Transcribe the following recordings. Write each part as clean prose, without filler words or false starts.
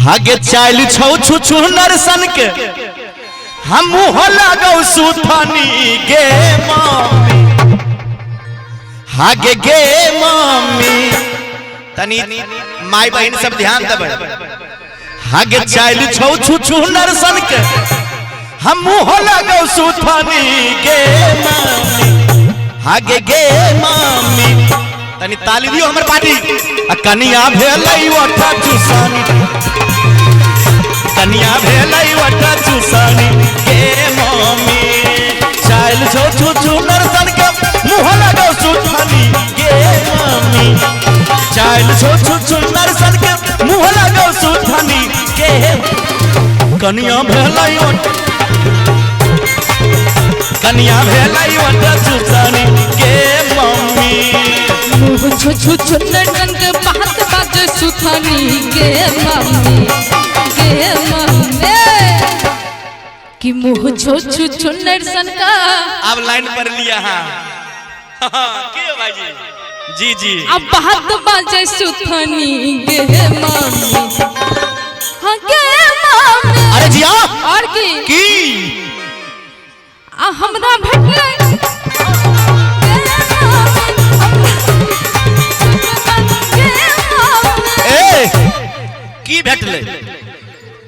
हागे चाइल छौ छु नरसन के हम मुँह लगौ सुथनी गे मम्मी हागे गे मम्मी तनी माई बहन सब ध्यान देबे हागे चाइल छौ छु नरसन के हम मुँह लगौ सुथनी गे मम्मी हागे गे मम्मी तनी ताली दियो हमर पार्टी कनिया भेलै ओठा चुसानी कनिया भेलै ओठा चुसानी गे मम्मी चाइल छौ छु नरसन के मुँह लगौ सुथनी गे मम्मी चाइल छौ नरसन के मुँह लगौ सुथनी गे कनिया भेलै कनिया भेलै ओठा चुसानी गे मम्मी मुँह छु नरसन के बात बाजे सुथनी गे मम्मी कि मुँह छु नरसन का। अब लाइन पर लिया हाँ क्यों भाई जी जी अब बात बाजे सुथनी गे मम्मी हाँ गे मम्मी। अरे जी और की हमरा भेटले की भेटले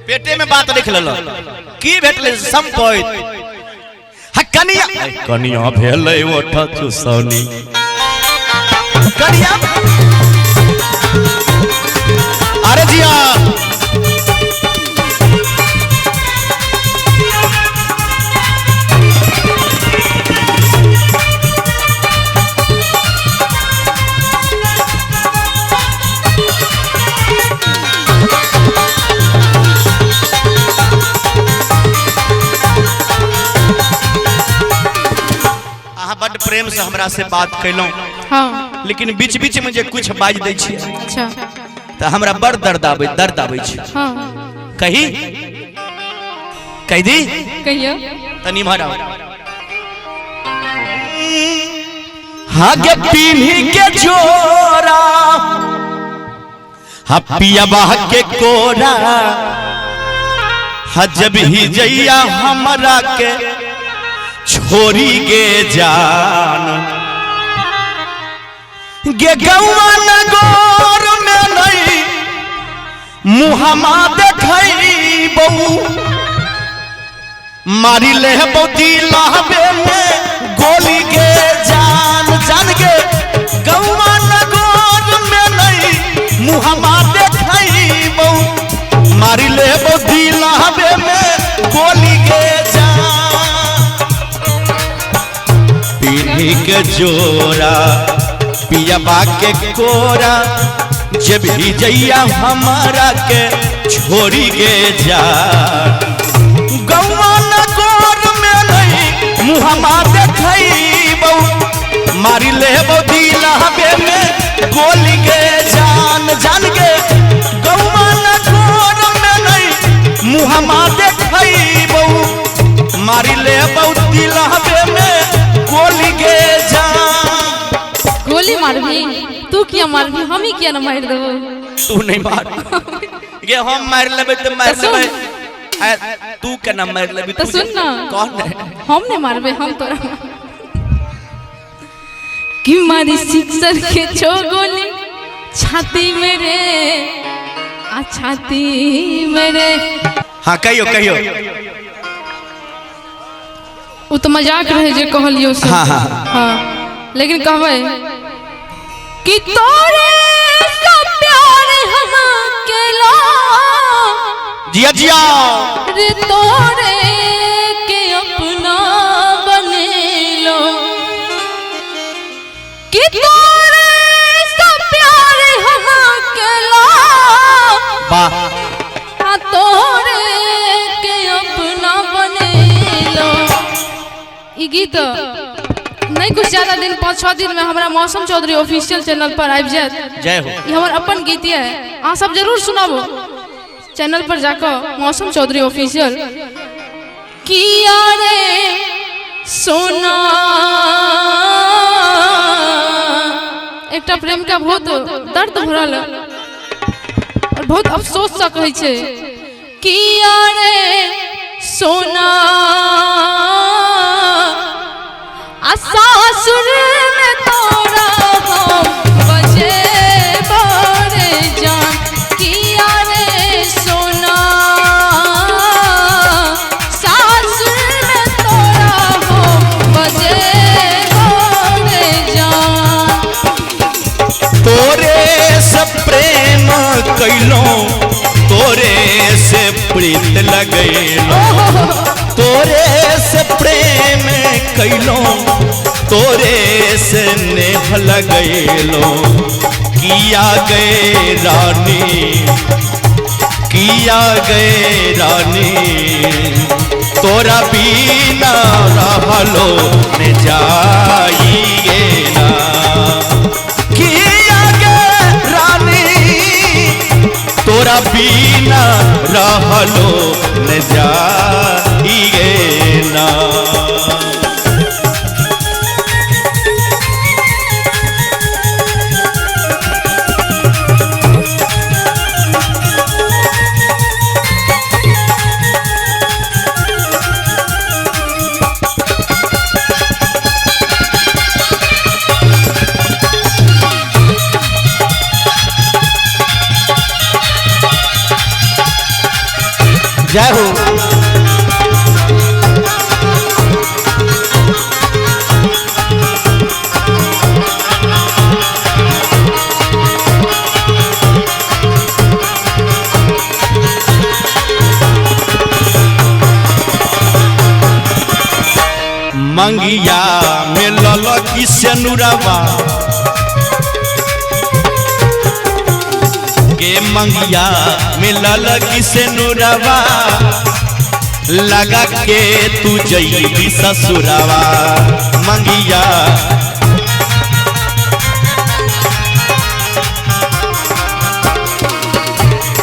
पेटे में बात लिख लेलो की भेटले संपोइत कनिया कनिया भेलै ओठा चुसौनी कनिया अरे जिया बड़ प्रेम से हमरा से बात कैलौ हाँ लेकिन बीच बीच में जे कुछ बाज दै छी अच्छा तो हमरा बड़ दर्द आबै छी हाँ कही कह दी कहियो तनी मारा हागे पीढ़ी के जोरा हपिया बाह के कोरा जब ही जइया हमरा के छोरी गे जान गे गौवा नगौर में नहीं मुहमा देखई बहू मारी ले बौती लाहबे में गोली गे जान जान गे गौवा नगौर में नहीं मुहमा देखई बहू मारी ले बौती लाहबे में गोली गे जान पीढ़ी के जोरा पियाबा के कोरा जब ही जइया हमारा के छोड़ी गे जा गौवा नगौर में नहीं मुहमा देखई बहू मारी ले बौदी लहबे में गोली गे जान जान गे गौवा नगौर में नहीं मुहमा देखई बहू मारी ले बौदी लहबे में गोली गे जा गोली मारबी तू क्या मारबी हम ही क्या न मार देबो तू नहीं मार गे हम मार लेबे तो मार लेबे तू के न मार लेबे तो सुन ना कौन है हम नहीं मारबे हम तोरा कि मारी सिक्सर के छो गोली छाती मेरे आ छाती मेरे। हाँ कहियो कहियो वो तो मजाक रहे जे कहलियो सब हाँ हाँ हाँ लेकिन कहबे कि तोरे से प्यार हम केला जिया जिया रे तोरे के अपना बनेलो कि तोरे से प्यार हम केला वाह हाँ तोरे के अपना बनेलो। ई गीत नहीं कुछ ज्यादा दिन 5-6 दिन में हमारा मौसम चौधरी ऑफिशियल चैनल पर आबि जात। जय हो ये हमार अपन गीत है आप सब जरूर सुनाबो चैनल पर जाकर मौसम चौधरी ऑफिशियल। किया रे सोना एक प्रेम का बहुत दर्द भरल और बहुत अफसोस सा कहै छै कि रे सोना आ सासुर में तोरा हम बजे बड़े जान किया रे सोना सासुर में तोरा हम बजे बड़े जान। तोरे से प्रेम कैलो तोरे से प्रीत लगैलो तोरे से प्रेम कैलो तोरे से नेह लगैलो किया गए रानी तोरा बिना रहलो न जाइए ना किया गए रानी तोरा बिना रहलो न जाइए ना। जय हो। मंगिया में ललकी से नुरावा के मंगिया में ललकी से नुरावा लगा के तू जईबी ससुरावा मंगिया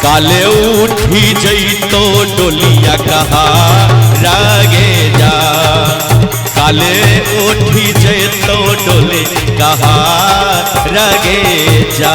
काले उठी जईतो डोलिया कहा रागे जा काले उठी जईतो डोले कहा रागे जा।